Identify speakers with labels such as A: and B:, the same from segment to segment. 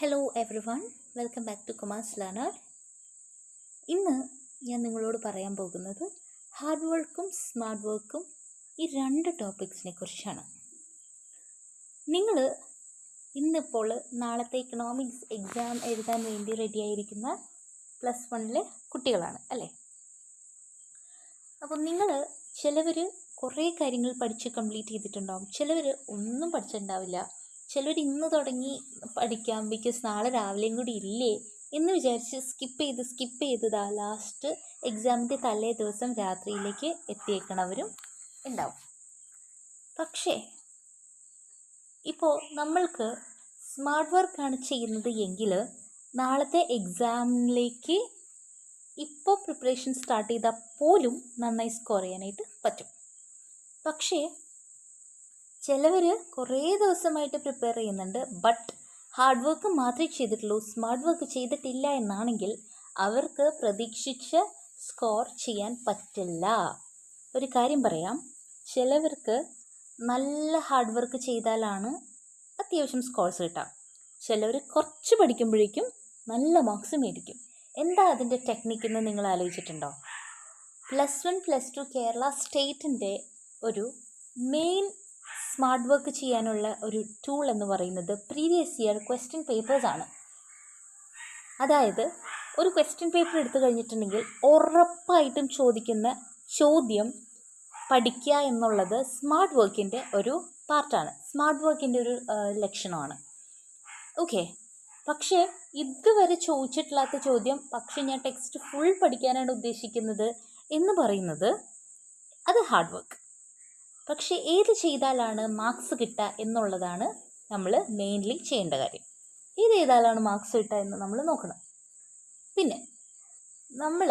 A: Hello every one, welcome back two commerce learner. ഇന്ന് ഞാൻ നിങ്ങളോട് പറയാൻ പോകുന്നത് ഹാർഡ് വർക്കും സ്മാർട്ട് വർക്കും ഈ രണ്ട് ടോപ്പിക്സിനെ കുറിച്ചാണ്. നിങ്ങൾ ഇന്നിപ്പോൾ നാളത്തെ ഇക്കണോമിക്സ് എക്സാം എഴുതാൻ വേണ്ടി റെഡിയായിരിക്കുന്ന +1 കുട്ടികളാണ് അല്ലേ? അപ്പം നിങ്ങൾ ചിലവർ കുറേ കാര്യങ്ങൾ പഠിച്ച് കംപ്ലീറ്റ് ചെയ്തിട്ടുണ്ടാവും, ചിലവർ ഒന്നും പഠിച്ചിട്ടുണ്ടാവില്ല, ചിലർ ഇന്ന് തുടങ്ങി പഠിക്കാം ബിക്കോസ് നാളെ രാവിലെയും കൂടി ഇല്ലേ എന്ന് വിചാരിച്ച് സ്കിപ്പ് ചെയ്തതാ ലാസ്റ്റ് എക്സാമിൻ്റെ തലേ ദിവസം രാത്രിയിലേക്ക് എത്തിയേക്കണവരും ഉണ്ടാവും. പക്ഷേ ഇപ്പോൾ നമ്മൾക്ക് സ്മാർട്ട് വർക്കാണ് ചെയ്യുന്നത് എങ്കിൽ നാളത്തെ എക്സാമിലേക്ക് ഇപ്പോൾ പ്രിപ്പറേഷൻ സ്റ്റാർട്ട് ചെയ്താൽ പോലും നന്നായി സ്കോർ ചെയ്യാനായിട്ട് പറ്റും. പക്ഷേ ചിലവർ കുറേ ദിവസമായിട്ട് പ്രിപ്പയർ ചെയ്യുന്നുണ്ട്, ബട്ട് ഹാർഡ് വർക്ക് മാത്രമേ ചെയ്തിട്ടുള്ളൂ, സ്മാർട്ട് വർക്ക് ചെയ്തിട്ടില്ല എന്നാണെങ്കിൽ അവർക്ക് പ്രതീക്ഷിച്ച സ്കോർ ചെയ്യാൻ പറ്റില്ല. ഒരു കാര്യം പറയാം, ചിലവർക്ക് നല്ല ഹാർഡ് വർക്ക് ചെയ്താലാണ് അത്യാവശ്യം സ്കോർസ് കിട്ടുക. ചിലവർ കുറച്ച് പഠിക്കുമ്പോഴേക്കും നല്ല മാർക്സ് മേടിക്കും. എന്താ അതിൻ്റെ ടെക്നിക്കെന്ന് നിങ്ങൾ ആലോചിച്ചിട്ടുണ്ടോ? +1 +2 കേരള സ്റ്റേറ്റിൻ്റെ ഒരു മെയിൻ സ്മാർട്ട് വർക്ക് ചെയ്യാനുള്ള ഒരു ടൂൾ എന്ന് പറയുന്നത് പ്രീവിയസ് ഇയർ ക്വസ്റ്റ്യൻ പേപ്പേഴ്സാണ്. അതായത് ഒരു ക്വസ്റ്റ്യൻ പേപ്പർ എടുത്തു കഴിഞ്ഞിട്ടുണ്ടെങ്കിൽ ഉറപ്പായിട്ടും ചോദിക്കുന്ന ചോദ്യം പഠിക്കുക എന്നുള്ളത് സ്മാർട്ട് വർക്കിൻ്റെ ഒരു പാർട്ടാണ്, സ്മാർട്ട് വർക്കിൻ്റെ ഒരു ലക്ഷണമാണ്. ഓക്കെ, പക്ഷേ ഇതുവരെ ചോദിച്ചിട്ടില്ലാത്ത ചോദ്യം പക്ഷേ ഞാൻ ടെക്സ്റ്റ് ഫുൾ പഠിക്കാനാണ് ഉദ്ദേശിക്കുന്നത് എന്ന് പറയുന്നത് അത് ഹാർഡ് വർക്ക്. പക്ഷേ ഏത് ചെയ്താലാണ് മാർക്സ് കിട്ടുക എന്നുള്ളതാണ് നമ്മൾ മെയിൻലി ചെയ്യേണ്ട കാര്യം. ഏത് ചെയ്താലാണ് മാർക്സ് കിട്ടുക എന്ന് നമ്മൾ നോക്കണം. പിന്നെ നമ്മൾ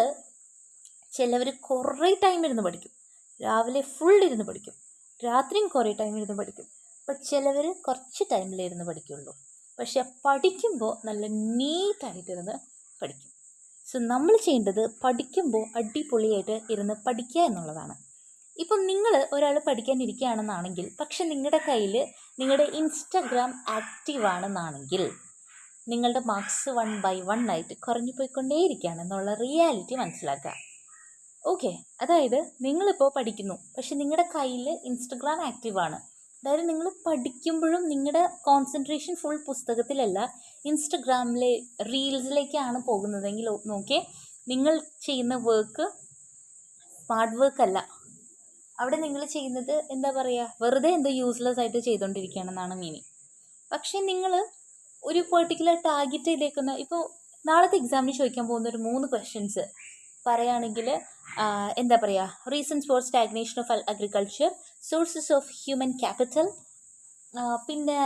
A: ചിലവർ കുറേ ടൈം ഇരുന്ന് പഠിക്കും, രാവിലെ ഫുൾ ഇരുന്ന് പഠിക്കും, രാത്രിയും കുറേ ടൈം ഇരുന്ന് പഠിക്കും, ബട്ട് ചിലവർ കുറച്ച് ടൈമിലിരുന്ന് പഠിക്കുള്ളൂ. പക്ഷെ പഠിക്കുമ്പോൾ നല്ല നീറ്റായിട്ടിരുന്ന് പഠിക്കും. സോ നമ്മൾ ചെയ്യേണ്ടത് പഠിക്കുമ്പോൾ അടിപൊളിയായിട്ട് ഇരുന്ന് പഠിക്കുക എന്നുള്ളതാണ്. ഇപ്പം നിങ്ങൾ ഒരാൾ പഠിക്കാനിരിക്കുകയാണെന്നാണെങ്കിൽ പക്ഷെ നിങ്ങളുടെ കയ്യിൽ നിങ്ങളുടെ ഇൻസ്റ്റഗ്രാം ആക്റ്റീവാണെന്നാണെങ്കിൽ നിങ്ങളുടെ മാർക്സ് 1 by 1 ആയിട്ട് കുറഞ്ഞു പോയിക്കൊണ്ടേയിരിക്കുകയാണെന്നുള്ള റിയാലിറ്റി മനസ്സിലാക്കുക. ഓക്കെ, അതായത് നിങ്ങളിപ്പോൾ പഠിക്കുന്നു പക്ഷെ നിങ്ങളുടെ കയ്യിൽ ഇൻസ്റ്റഗ്രാം ആക്റ്റീവാണ്. അതായത് നിങ്ങൾ പഠിക്കുമ്പോഴും നിങ്ങളുടെ കോൺസെൻട്രേഷൻ ഫുൾ പുസ്തകത്തിലല്ല ഇൻസ്റ്റഗ്രാമിലെ റീൽസിലേക്കാണ് പോകുന്നതെങ്കിൽ നോക്കിയേ, നിങ്ങൾ ചെയ്യുന്ന വർക്ക് സ്മാർട്ട് വർക്ക് അല്ല. അവിടെ നിങ്ങൾ ചെയ്യുന്നത് എന്താ പറയുക, വെറുതെ എന്തോ യൂസ്ലെസ് ആയിട്ട് ചെയ്തുകൊണ്ടിരിക്കുകയാണെന്നാണ് മീനിങ്. പക്ഷേ നിങ്ങൾ ഒരു പെർട്ടിക്കുലർ ടാർഗറ്റ് ചെയ്തേക്കുന്ന, ഇപ്പോൾ നാളത്തെ എക്സാമിന് ചോദിക്കാൻ പോകുന്ന ഒരു 3 ക്വസ്റ്റ്യൻസ് പറയുകയാണെങ്കിൽ എന്താ പറയുക, reasons for stagnation of agriculture, sources of human capital, പിന്നെ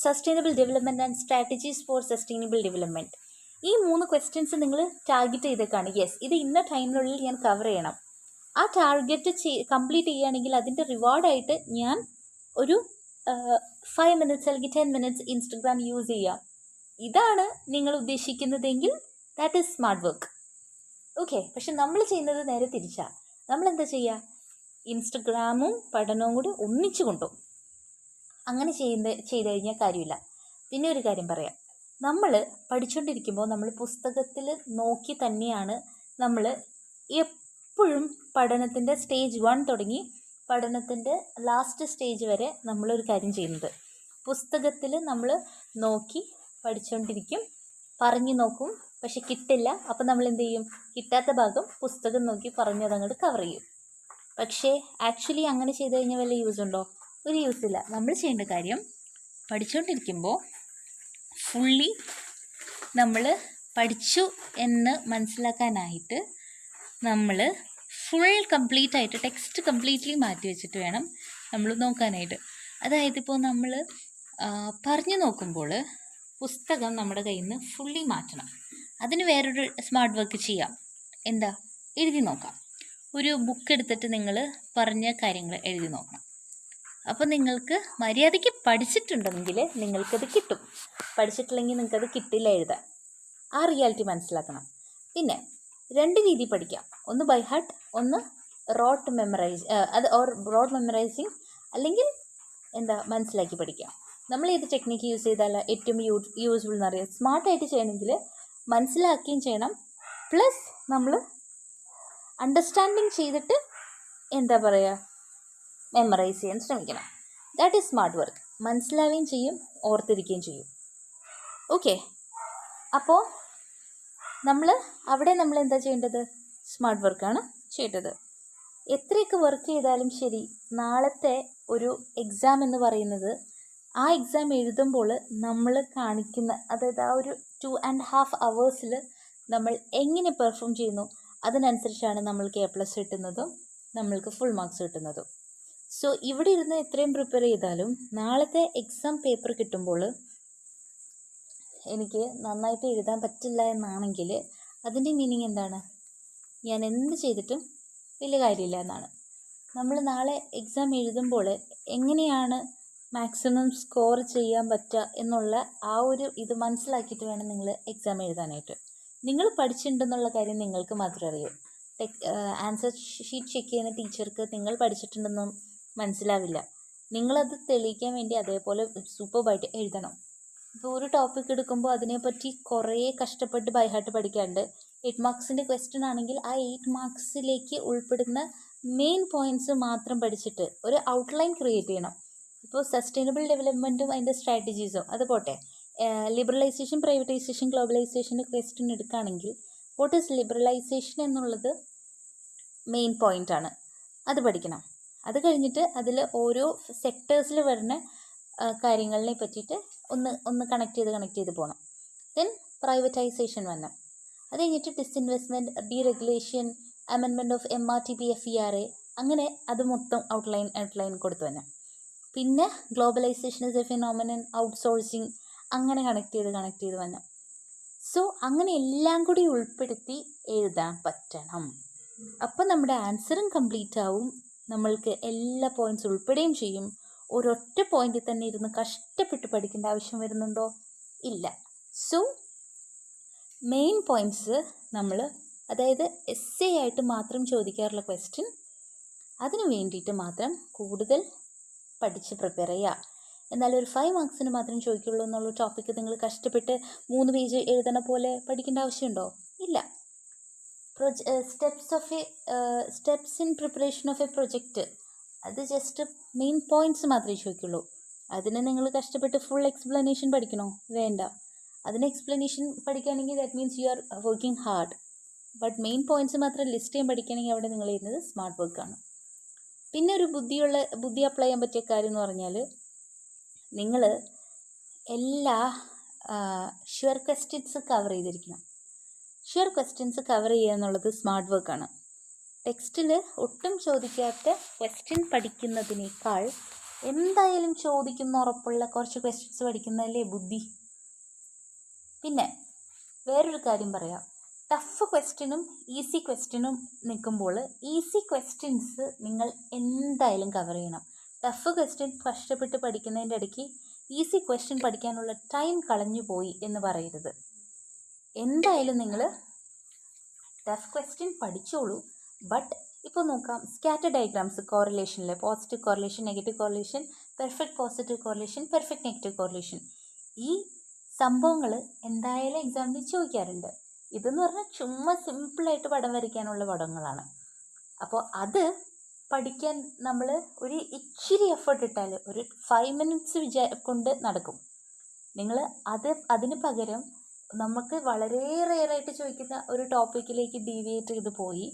A: sustainable development and strategies for sustainable development. ഈ 3 ക്വസ്റ്റ്യൻസ് നിങ്ങൾ ടാർഗറ്റ് ചെയ്തേക്കാണ്. യെസ്, ഇത് ഇന്ന ടൈമിനുള്ളിൽ ഞാൻ കവർ ചെയ്യണം. ആ ടാർഗറ്റ് കംപ്ലീറ്റ് ചെയ്യുകയാണെങ്കിൽ അതിൻ്റെ റിവാർഡായിട്ട് ഞാൻ ഒരു 5 minutes അല്ലെങ്കിൽ 10 minutes ഇൻസ്റ്റഗ്രാം യൂസ് ചെയ്യാം. ഇതാണ് നിങ്ങൾ ഉദ്ദേശിക്കുന്നതെങ്കിൽ that is smart work. Okay, പക്ഷെ നമ്മൾ ചെയ്യുന്നത് നേരെ തിരിച്ചാണ്. നമ്മളെന്താ ചെയ്യുക, ഇൻസ്റ്റഗ്രാമും പഠനവും കൂടി ഒന്നിച്ചു കൊണ്ടുപോകും. അങ്ങനെ ചെയ്ത് കഴിഞ്ഞാൽ കാര്യമില്ല. പിന്നെ ഒരു കാര്യം പറയാം, നമ്മൾ പഠിച്ചുകൊണ്ടിരിക്കുമ്പോൾ നമ്മൾ പുസ്തകത്തിൽ നോക്കി തന്നെയാണ് നമ്മൾ എപ്പോഴും പഠനത്തിൻ്റെ സ്റ്റേജ് 1 തുടങ്ങി പഠനത്തിൻ്റെ ലാസ്റ്റ് സ്റ്റേജ് വരെ നമ്മളൊരു കാര്യം ചെയ്യുന്നത്. പുസ്തകത്തിൽ നമ്മൾ നോക്കി പഠിച്ചുകൊണ്ടിരിക്കും, പറഞ്ഞു നോക്കും, പക്ഷെ കിട്ടില്ല. അപ്പം നമ്മൾ എന്ത് ചെയ്യും, കിട്ടാത്ത ഭാഗം പുസ്തകം നോക്കി പറഞ്ഞതങ്ങോട്ട് കവർ ചെയ്യും. പക്ഷേ ആക്ച്വലി അങ്ങനെ ചെയ്ത് കഴിഞ്ഞാൽ വല്ല യൂസ് ഉണ്ടോ? ഒരു യൂസില്ല. നമ്മൾ ചെയ്യേണ്ട കാര്യം പഠിച്ചുകൊണ്ടിരിക്കുമ്പോൾ ഫുള്ളി നമ്മൾ പഠിച്ചു എന്ന് മനസ്സിലാക്കാനായിട്ട് നമ്മൾ ഫുൾ കംപ്ലീറ്റ് ആയിട്ട് ടെക്സ്റ്റ് കംപ്ലീറ്റ്ലി മാറ്റി വെച്ചിട്ട് വേണം നമ്മൾ നോക്കാനായിട്ട്. അതായത് ഇപ്പോൾ നമ്മൾ പറഞ്ഞു നോക്കുമ്പോൾ പുസ്തകം നമ്മുടെ കയ്യിൽ നിന്ന് ഫുള്ളി മാറ്റണം. അതിന് വേറൊരു സ്മാർട്ട് വർക്ക് ചെയ്യാം. എന്താ, എഴുതി നോക്കാം. ഒരു ബുക്ക് എടുത്തിട്ട് നിങ്ങൾ പറഞ്ഞ കാര്യങ്ങൾ എഴുതി നോക്കണം. അപ്പോൾ നിങ്ങൾക്ക് മര്യാദയ്ക്ക് പഠിച്ചിട്ടുണ്ടെങ്കിൽ നിങ്ങൾക്കത് കിട്ടും, പഠിച്ചിട്ടില്ലെങ്കിൽ നിങ്ങൾക്കത് കിട്ടില്ല എഴുതാൻ. ആ റിയാലിറ്റി മനസ്സിലാക്കണം. പിന്നെ 2 രീതി പഠിക്കാം, ഒന്ന് ബൈ ഹാർട്ട്, ഒന്ന് റോഡ് മെമ്മറൈസിങ് അല്ലെങ്കിൽ എന്താ മനസ്സിലാക്കി പഠിക്കാം. നമ്മൾ ഏത് ടെക്നിക്ക് യൂസ് ചെയ്താൽ ഏറ്റവും യൂസ്ഫുൾ എന്നറിയാം. സ്മാർട്ടായിട്ട് ചെയ്യണമെങ്കിൽ മനസ്സിലാക്കുകയും ചെയ്യണം, പ്ലസ് നമ്മൾ അണ്ടർസ്റ്റാൻഡിങ് ചെയ്തിട്ട് എന്താ പറയുക, മെമ്മറൈസ് ചെയ്യാൻ ശ്രമിക്കണം. That is smart work. മനസ്സിലാവുകയും ചെയ്യും, ഓർത്തിരിക്കുകയും ചെയ്യും. ഓക്കെ, അപ്പോൾ നമ്മൾ എന്താ ചെയ്യേണ്ടത്? സ്മാർട്ട് വർക്കാണ് ചെയ്യേണ്ടത്. എത്രയൊക്കെ വർക്ക് ചെയ്താലും ശരി, നാളത്തെ ഒരു എക്സാം എന്ന് പറയുന്നത്, ആ എക്സാം എഴുതുമ്പോൾ നമ്മൾ കാണിക്കുന്ന, അതായത് ആ ഒരു 2.5 hours നമ്മൾ എങ്ങനെ പെർഫോം ചെയ്യുന്നു അതിനനുസരിച്ചാണ് നമ്മൾക്ക് A+ കിട്ടുന്നതും നമ്മൾക്ക് ഫുൾ മാർക്സ് കിട്ടുന്നതും. സോ ഇവിടെ ഇരുന്ന് എത്രയും പ്രിപ്പയർ ചെയ്താലും നാളത്തെ എക്സാം പേപ്പർ കിട്ടുമ്പോൾ എനിക്ക് നന്നായിട്ട് എഴുതാൻ പറ്റില്ല എന്നാണെങ്കിൽ അതിൻ്റെ മീനിങ് എന്താണ്? ഞാൻ എന്ത് ചെയ്തിട്ടും വലിയ കാര്യമില്ല എന്നാണ്. നമ്മൾ നാളെ എക്സാം എഴുതുമ്പോൾ എങ്ങനെയാണ് മാക്സിമം സ്കോർ ചെയ്യാൻ പറ്റുക എന്നുള്ള ആ ഒരു ഇത് മനസ്സിലാക്കിയിട്ട് വേണം നിങ്ങൾ എക്സാം എഴുതാനായിട്ട്. നിങ്ങൾ പഠിച്ചിട്ടുണ്ടെന്നുള്ള കാര്യം നിങ്ങൾക്ക് മാത്രമേ അറിയൂ. ആൻസർ ഷീറ്റ് ചെക്ക് ചെയ്യുന്ന ടീച്ചർക്ക് നിങ്ങൾ പഠിച്ചിട്ടുണ്ടെന്നും മനസ്സിലാവില്ല. നിങ്ങളത് തെളിയിക്കാൻ വേണ്ടി അതേപോലെ സൂപ്പർബായിട്ട് എഴുതണം. ഇപ്പോൾ ഒരു ടോപ്പിക് എടുക്കുമ്പോൾ അതിനെപ്പറ്റി കുറേ കഷ്ടപ്പെട്ട് ബൈഹാർട്ട് പഠിക്കാണ്ട് 8 മാർക്സിൻ്റെ ക്വസ്റ്റ്യൻ ആണെങ്കിൽ ആ 8 മാർക്സിലേക്ക് ഉൾപ്പെടുന്ന മെയിൻ പോയിൻറ്റ്സ് മാത്രം പഠിച്ചിട്ട് ഒരു ഔട്ട്ലൈൻ ക്രിയേറ്റ് ചെയ്യണം. ഇപ്പോൾ സസ്റ്റൈനബിൾ ഡെവലപ്മെൻറ്റും അതിൻ്റെ സ്ട്രാറ്റജീസും അത് പോട്ടെ, ലിബറലൈസേഷൻ, പ്രൈവറ്റൈസേഷൻ, ഗ്ലോബലൈസേഷൻ്റെ ക്വസ്റ്റ്യൻ എടുക്കുകയാണെങ്കിൽ വാട്ട് ഈസ് ലിബറലൈസേഷൻ എന്നുള്ളത് മെയിൻ പോയിൻ്റാണ്, അത് പഠിക്കണം. അത് കഴിഞ്ഞിട്ട് അതിൽ ഓരോ സെക്ടേഴ്സിൽ വരുന്ന കാര്യങ്ങളെ പറ്റിയിട്ട് ഒന്ന് കണക്ട് ചെയ്ത് പോകണം. ദെൻ പ്രൈവറ്റൈസേഷൻ വരണം. അത് കഴിഞ്ഞിട്ട് disinvestment, deregulation, amendment of MRTP, FERA, അങ്ങനെ അത് മൊത്തം ഔട്ട്ലൈൻ കൊടുത്തു തന്നെ. പിന്നെ globalisation is a phenomenon, outsourcing, അങ്ങനെ കണക്ട് ചെയ്ത് വരണം. സോ അങ്ങനെ എല്ലാം കൂടി ഉൾപ്പെടുത്തി എഴുതാൻ പറ്റണം. അപ്പോൾ നമ്മുടെ ആൻസറും കംപ്ലീറ്റ് ആവും, നമ്മൾക്ക് എല്ലാ പോയിൻറ്റ്സ് ഉൾപ്പെടുകയും ചെയ്യും. ഒരൊറ്റ പോയിന്റിൽ തന്നെ ഇരുന്ന് കഷ്ടപ്പെട്ട് പഠിക്കേണ്ട ആവശ്യം വരുന്നുണ്ടോ? ഇല്ല. സോ മെയിൻ പോയിൻറ്റ്സ് നമ്മൾ, അതായത് essay ആയിട്ട് മാത്രം ചോദിക്കാറുള്ള ക്വസ്റ്റ്യൻ, അതിന് വേണ്ടിയിട്ട് മാത്രം കൂടുതൽ പഠിച്ച് പ്രിപ്പയർ ചെയ്യുക. എന്നാൽ ഒരു 5 മാർക്സിന് മാത്രം ചോദിക്കുള്ളൂ എന്നുള്ള ടോപ്പിക്ക് നിങ്ങൾ കഷ്ടപ്പെട്ട് 3 പേജ് എഴുതണ പോലെ പഠിക്കേണ്ട ആവശ്യമുണ്ടോ? ഇല്ല. Steps in preparation of A project, അത് ജസ്റ്റ് മെയിൻ പോയിൻറ്റ്സ് മാത്രമേ ചോദിക്കുള്ളൂ. അതിന് നിങ്ങൾ കഷ്ടപ്പെട്ട് ഫുൾ എക്സ്പ്ലനേഷൻ പഠിക്കണോ? വേണ്ട. അതിന് എക്സ്പ്ലനേഷൻ പഠിക്കുകയാണെങ്കിൽ that means you are working hard. But main points മാത്രം ലിസ്റ്റ് ചെയ്യാൻ പഠിക്കുകയാണെങ്കിൽ അവിടെ നിങ്ങൾ ചെയ്യുന്നത് സ്മാർട്ട് വർക്കാണ്. പിന്നെ ഒരു ബുദ്ധി അപ്ലൈ ചെയ്യാൻ പറ്റിയ കാര്യം എന്ന് പറഞ്ഞാൽ, നിങ്ങൾ എല്ലാ ഷുവർ ക്വസ്റ്റ്യൻസ് കവർ ചെയ്തിരിക്കണം. ഷുവർ ക്വസ്റ്റ്യൻസ് കവർ ചെയ്യുക എന്നുള്ളത് സ്മാർട്ട് വർക്കാണ്. ടെക്സ്റ്റിൽ ഒട്ടും ചോദിക്കാത്ത ക്വസ്റ്റ്യൻ പഠിക്കുന്നതിനേക്കാൾ എന്തായാലും ചോദിക്കുന്ന ഉറപ്പുള്ള കുറച്ച് ക്വസ്റ്റ്യൻസ് പഠിക്കുന്നതല്ലേ ബുദ്ധി. പിന്നെ വേറൊരു കാര്യം പറയാം, ടഫ് ക്വസ്റ്റ്യനും ഈസി ക്വസ്റ്റ്യനും നിൽക്കുമ്പോൾ ഈസി ക്വസ്റ്റ്യൻസ് നിങ്ങൾ എന്തായാലും കവർ ചെയ്യണം. ടഫ് ക്വസ്റ്റ്യൻ കഷ്ടപ്പെട്ട് പഠിക്കുന്നതിൻ്റെ ഇടയ്ക്ക് ഈസി ക്വസ്റ്റ്യൻ പഠിക്കാനുള്ള ടൈം കളഞ്ഞു പോയി എന്ന് പറയരുത്. എന്തായാലും നിങ്ങൾ ടഫ് ക്വസ്റ്റ്യൻ പഠിച്ചോളൂ. ബട്ട് ഇപ്പോൾ നോക്കാം, സ്കാറ്റർ ഡയഗ്രാംസ്, കോറിലേഷനിൽ positive correlation, negative correlation, perfect positive correlation, perfect negative correlation, ഈ സംഭവങ്ങൾ എന്തായാലും എക്സാമിന് ചോദിക്കാറുണ്ട്. ഇതെന്ന് പറഞ്ഞാൽ ചുമ്മാ സിമ്പിളായിട്ട് പടം വരയ്ക്കാനുള്ള പടങ്ങളാണ്. അപ്പോൾ അത് പഠിക്കാൻ നമ്മൾ ഒരു ഇച്ചിരി എഫേർട്ട് ഇട്ടാൽ ഒരു 5 minutes കൊണ്ട് നടക്കും. നിങ്ങൾ അതിന് പകരം നമുക്ക് വളരെ റെയറായിട്ട് ചോദിക്കുന്ന ഒരു ടോപ്പിക്കിലേക്ക് ഡീവിയേറ്റ് ചെയ്ത് പോയി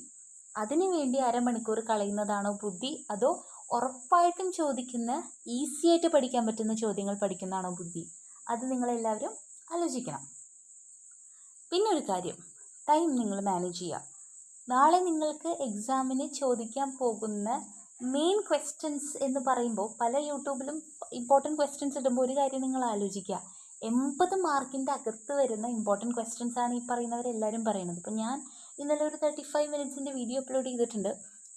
A: അതിനു വേണ്ടി അരമണിക്കൂർ കളയുന്നതാണോ ബുദ്ധി, അതോ ഉറപ്പായിട്ടും ചോദിക്കുന്ന ഈസിയായിട്ട് പഠിക്കാൻ പറ്റുന്ന ചോദ്യങ്ങൾ പഠിക്കുന്നതാണോ ബുദ്ധി? അത് നിങ്ങളെല്ലാവരും ആലോചിക്കണം. പിന്നെ ഒരു കാര്യം, ടൈം നിങ്ങൾ മാനേജ് ചെയ്യുക. നാളെ നിങ്ങൾക്ക് എക്സാമിന് ചോദിക്കാൻ പോകുന്ന മെയിൻ ക്വസ്റ്റ്യൻസ് എന്ന് പറയുമ്പോൾ പല യൂട്യൂബിലും ഇമ്പോർട്ടൻറ്റ് ക്വസ്റ്റ്യൻസ് ഇടുമ്പോൾ ഒരു കാര്യം നിങ്ങൾ ആലോചിക്കുക, 80 മാർക്കിൻ്റെ അകത്ത് വരുന്ന ഇമ്പോർട്ടൻറ്റ് ക്വസ്റ്റ്യൻസ് ആണ് ഈ പറയുന്നവരെല്ലാവരും പറയുന്നത്. ഇപ്പോൾ ഞാൻ ഇന്നലെ ഒരു 35 minutesൻ്റെ വീഡിയോ അപ്ലോഡ് ചെയ്തിട്ടുണ്ട്.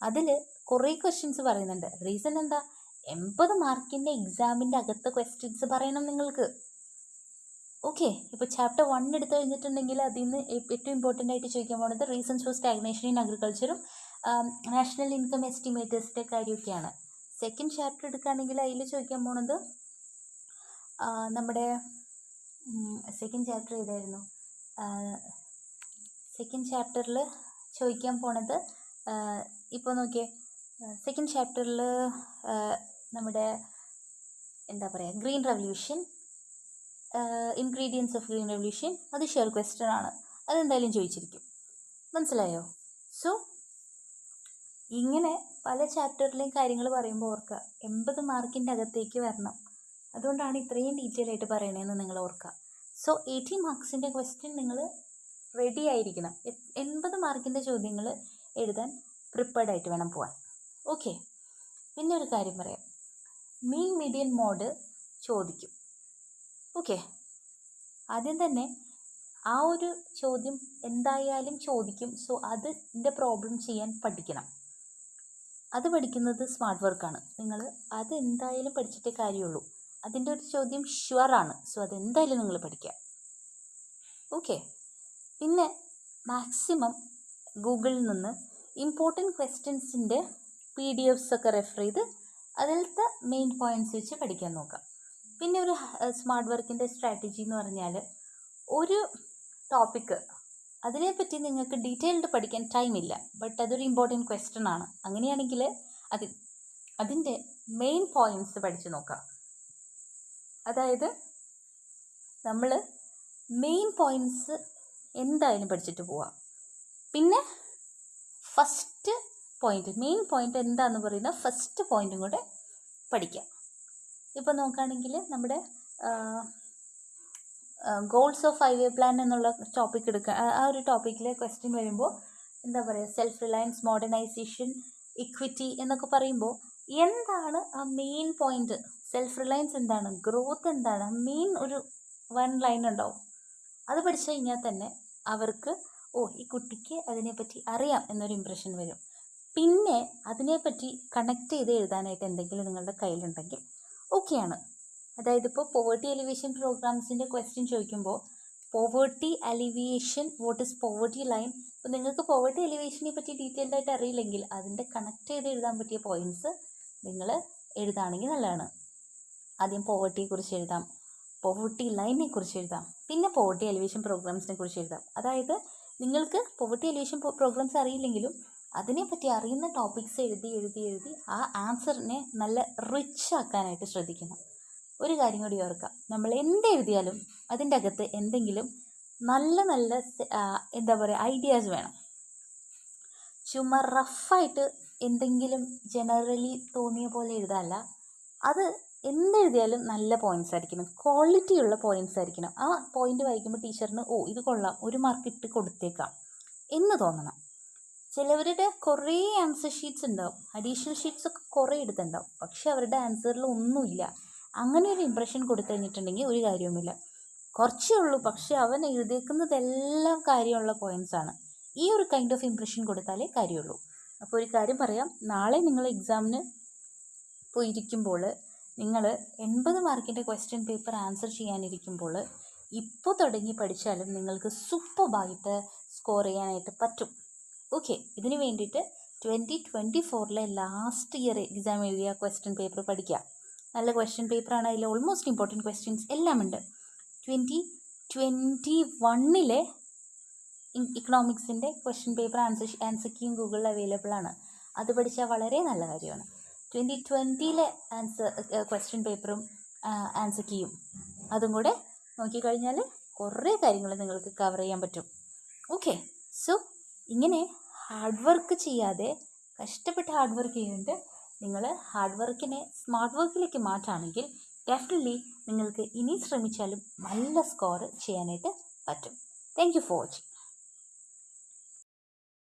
A: അതിൽ കുറേ ക്വസ്റ്റ്യൻസ് പറയുന്നുണ്ട്. റീസൺ എന്താ? 80 മാർക്കിൻ്റെ എക്സാമിൻ്റെ അകത്ത് ക്വസ്റ്റ്യൻസ് പറയണം നിങ്ങൾക്ക്. ഓക്കെ, ഇപ്പോൾ ചാപ്റ്റർ 1 എടുത്തു കഴിഞ്ഞിട്ടുണ്ടെങ്കിൽ അതിൽ നിന്ന് ഏറ്റവും ഇമ്പോർട്ടൻ്റ് ആയിട്ട് ചോദിക്കാൻ പോകുന്നത് റീസൺസ് ഫോർ സ്റ്റാഗ്നേഷൻ ഇൻ അഗ്രികൾച്ചറും നാഷണൽ ഇൻകം എസ്റ്റിമേറ്റേഴ്സിൻ്റെ കാര്യമൊക്കെയാണ്. സെക്കൻഡ് ചാപ്റ്റർ എടുക്കുകയാണെങ്കിൽ അതിൽ ചോദിക്കാൻ പോകുന്നത് നമ്മുടെ സെക്കൻഡ് ചാപ്റ്റർ ഏതായിരുന്നു? സെക്കൻഡ് ചാപ്റ്ററിൽ ചോദിക്കാൻ പോണത് ഇപ്പോൾ നോക്കിയേ, സെക്കൻഡ് ചാപ്റ്ററിൽ നമ്മുടെ എന്താ പറയുക, green revolution, ingredients of green revolution, അത് ഷുവർ ക്വസ്റ്റ്യൻ ആണ്. അതെന്തായാലും ചോദിച്ചിരിക്കും. മനസ്സിലായോ? സോ ഇങ്ങനെ പല ചാപ്റ്ററിലെയും കാര്യങ്ങൾ പറയുമ്പോൾ ഓർക്കുക, 80 മാർക്കിൻ്റെ അകത്തേക്ക് വരണം. അതുകൊണ്ടാണ് ഇത്രയും ഡീറ്റെയിൽ ആയിട്ട് പറയണതെന്ന് നിങ്ങൾ ഓർക്കുക. സോ 80 മാർക്സിൻ്റെ ക്വസ്റ്റ്യൻ നിങ്ങൾ റെഡി ആയിരിക്കണം. 80 മാർക്കിൻ്റെ ചോദ്യങ്ങൾ എഴുതാൻ പ്രിപ്പയർഡ് ആയിട്ട് വേണം പോകാൻ. ഓക്കെ, പിന്നെ ഒരു കാര്യം പറയാം, മീൻ മീഡിയൻ മോഡ് ചോദിക്കും. ഓക്കെ, ആദ്യം തന്നെ ആ ഒരു ചോദ്യം എന്തായാലും ചോദിക്കും. സോ അതിൻ്റെ പ്രോബ്ലം ചെയ്യാൻ പഠിക്കണം. അത് പഠിക്കുന്നത് സ്മാർട്ട് വർക്കാണ്. നിങ്ങൾ അത് എന്തായാലും പഠിച്ചിട്ടേ കാര്യമുള്ളൂ. അതിൻ്റെ ഒരു ചോദ്യം ഷുവറാണ്. സോ അതെന്തായാലും നിങ്ങൾ പഠിക്കുക. ഓക്കെ, പിന്നെ മാക്സിമം ഗൂഗിളിൽ നിന്ന് ഇമ്പോർട്ടൻറ്റ് ക്വസ്റ്റ്യൻസിൻ്റെ PDFs ഒക്കെ റെഫർ ചെയ്ത് അതിലത്തെ മെയിൻ പോയിൻറ്റ്സ് വെച്ച് പഠിക്കാൻ നോക്കാം. പിന്നെ ഒരു സ്മാർട്ട് വർക്കിൻ്റെ സ്ട്രാറ്റജി എന്ന് പറഞ്ഞാൽ, ഒരു ടോപ്പിക്ക് അതിനെപ്പറ്റി നിങ്ങൾക്ക് ഡീറ്റെയിൽഡ് പഠിക്കാൻ ടൈമില്ല, ബട്ട് അതൊരു ഇമ്പോർട്ടൻറ്റ് ക്വസ്റ്റ്യൻ ആണ്. അങ്ങനെയാണെങ്കിൽ അതിൻ്റെ മെയിൻ പോയിൻറ്റ്സ് പഠിച്ചു നോക്കാം. അതായത് നമ്മൾ മെയിൻ പോയിൻറ്റ്സ് എന്തായാലും പഠിച്ചിട്ട് പോവാം. പിന്നെ ഫസ്റ്റ് പോയിൻ്റ്, മെയിൻ പോയിൻ്റ് എന്താണെന്ന് പറയുന്ന ഫസ്റ്റ് പോയിൻറ്റും കൂടെ പഠിക്കാം. ഇപ്പോൾ നോക്കുകയാണെങ്കിൽ നമ്മുടെ ഗോൾസ് ഓഫ് 5 year പ്ലാൻ എന്നുള്ള ടോപ്പിക് എടുക്കുക. ആ ഒരു ടോപ്പിക്കിലെ ക്വസ്റ്റ്യൻ വരുമ്പോൾ എന്താ പറയുക, സെൽഫ് റിലയൻസ്, മോഡേണൈസേഷൻ, ഇക്വിറ്റി എന്നൊക്കെ പറയുമ്പോൾ എന്താണ് ആ മെയിൻ പോയിൻ്റ്? സെൽഫ് റിലയൻസ് എന്താണ്, ഗ്രോത്ത് എന്താണ്, മെയിൻ ഒരു 1 ലൈൻ ഉണ്ടാവും. അത് പഠിച്ചു കഴിഞ്ഞാൽ തന്നെ അവർക്ക് ഈ കുട്ടിക്ക് അതിനെപ്പറ്റി അറിയാം എന്നൊരു ഇമ്പ്രഷൻ വരും. പിന്നെ അതിനെപ്പറ്റി കണക്ട് ചെയ്ത് എഴുതാനായിട്ട് എന്തെങ്കിലും നിങ്ങളുടെ കയ്യിലുണ്ടെങ്കിൽ ഓക്കെയാണ്. അതായത് ഇപ്പോൾ പോവേർട്ടി എലിവേഷൻ പ്രോഗ്രാംസിൻ്റെ ക്വസ്റ്റ്യൻ ചോദിക്കുമ്പോൾ poverty alleviation, what is poverty line. ഇപ്പോൾ നിങ്ങൾക്ക് പോവേർട്ടി എലിവേഷനെ പറ്റി ഡീറ്റെയിൽഡ് ആയിട്ട് അറിയില്ലെങ്കിൽ അതിൻ്റെ കണക്ട് ചെയ്ത് എഴുതാൻ പറ്റിയ പോയിൻറ്റ്സ് നിങ്ങൾ എഴുതുകയാണെങ്കിൽ നല്ലതാണ്. ആദ്യം പോവേർട്ടിയെക്കുറിച്ച് എഴുതാം, പോവേർട്ടി ലൈനെ കുറിച്ച് എഴുതാം, പിന്നെ പോവേർട്ടി എലിവേഷൻ പ്രോഗ്രാംസിനെ കുറിച്ച് എഴുതാം. അതായത് നിങ്ങൾക്ക് പോവേർട്ടി എലിവേഷൻ പ്രോഗ്രാംസ് അറിയില്ലെങ്കിലും അതിനെപ്പറ്റി അറിയുന്ന ടോപ്പിക്സ് എഴുതി ആ ആൻസറിനെ നല്ല റിച്ച് ആക്കാനായിട്ട് ശ്രദ്ധിക്കണം. ഒരു കാര്യം കൂടി ഓർക്കാം, നമ്മൾ എന്തെഴുതിയാലും അതിൻ്റെ അകത്ത് എന്തെങ്കിലും നല്ല എന്താ പറയുക, ഐഡിയാസ് വേണം. ചുമ്മാ റഫായിട്ട് എന്തെങ്കിലും ജനറലി തോന്നിയ പോലെ എഴുതാനല്ല. അത് എന്തെഴുതിയാലും നല്ല പോയിൻറ്റ്സ് ആയിരിക്കണം, ക്വാളിറ്റിയുള്ള പോയിൻറ്റ്സ് ആയിരിക്കണം. ആ പോയിൻ്റ് വായിക്കുമ്പോൾ ടീച്ചറിന് ഇത് കൊള്ളാം, 1 മാർക്ക് ഇട്ട് കൊടുത്തേക്കാം എന്ന് തോന്നണം. ചിലവരുടെ കുറേ ആൻസർ ഷീറ്റ്സ് ഉണ്ടാവും, അഡീഷണൽ ഷീറ്റ്സ് ഒക്കെ കുറേ എടുത്തുണ്ടാവും, പക്ഷെ അവരുടെ ആൻസറിൽ ഒന്നുമില്ല. അങ്ങനെ ഒരു ഇമ്പ്രഷൻ കൊടുത്തു കഴിഞ്ഞിട്ടുണ്ടെങ്കിൽ ഒരു കാര്യവുമില്ല. കുറച്ചേ ഉള്ളൂ, പക്ഷെ അവൻ എഴുതിയേക്കുന്നതെല്ലാം കാര്യമുള്ള പോയിൻറ്റ്സാണ്. ഈ ഒരു കൈൻഡ് ഓഫ് ഇമ്പ്രഷൻ കൊടുത്താലേ കാര്യമുള്ളൂ. അപ്പോൾ ഒരു കാര്യം പറയാം, നാളെ നിങ്ങൾ എക്സാമിന് പോയിരിക്കുമ്പോൾ നിങ്ങൾ 80 മാർക്കിൻ്റെ ക്വസ്റ്റ്യൻ പേപ്പർ ആൻസർ ചെയ്യാനിരിക്കുമ്പോൾ ഇപ്പോൾ തുടങ്ങി പഠിച്ചാലും നിങ്ങൾക്ക് സൂപ്പറായിട്ട് സ്കോർ ചെയ്യാനായിട്ട് പറ്റും. ഓക്കെ, ഇതിന് വേണ്ടിയിട്ട് 2024 ലാസ്റ്റ് ഇയർ എക്സാം എഴുതിയ ക്വസ്റ്റ്യൻ പേപ്പർ പഠിക്കുക. നല്ല ക്വസ്റ്റ്യൻ പേപ്പറാണ്, അതിൽ ഓൾമോസ്റ്റ് ഇമ്പോർട്ടൻറ്റ് ക്വസ്റ്റ്യൻസ് എല്ലാം ഉണ്ട്. 2021 ഇക്കണോമിക്സിൻ്റെ ക്വസ്റ്റ്യൻ പേപ്പർ ആൻസർ കീയും ഗൂഗിളിൽ അവൈലബിൾ ആണ്. അത് പഠിച്ചാൽ വളരെ നല്ല കാര്യമാണ്. 2020 ക്വസ്റ്റ്യൻ പേപ്പറും ആൻസർ കീയും അതും കൂടെ നോക്കിക്കഴിഞ്ഞാൽ കുറേ കാര്യങ്ങൾ നിങ്ങൾക്ക് കവർ ചെയ്യാൻ പറ്റും. ഓക്കെ, സോ ഇങ്ങനെ ഹാർഡ് വർക്ക് ചെയ്യാതെ കഷ്ടപ്പെട്ട് ഹാർഡ് വർക്ക് ചെയ്യുന്നുണ്ട്. നിങ്ങൾ ഹാർഡ് വർക്കിനെ സ്മാർട്ട് വർക്കിലേക്ക് മാറ്റുകയാണെങ്കിൽ ഡെഫിനറ്റ്ലി നിങ്ങൾക്ക് ഇനി ശ്രമിച്ചാലും നല്ല സ്കോർ ചെയ്യാനായിട്ട് പറ്റും. Thank you for watching.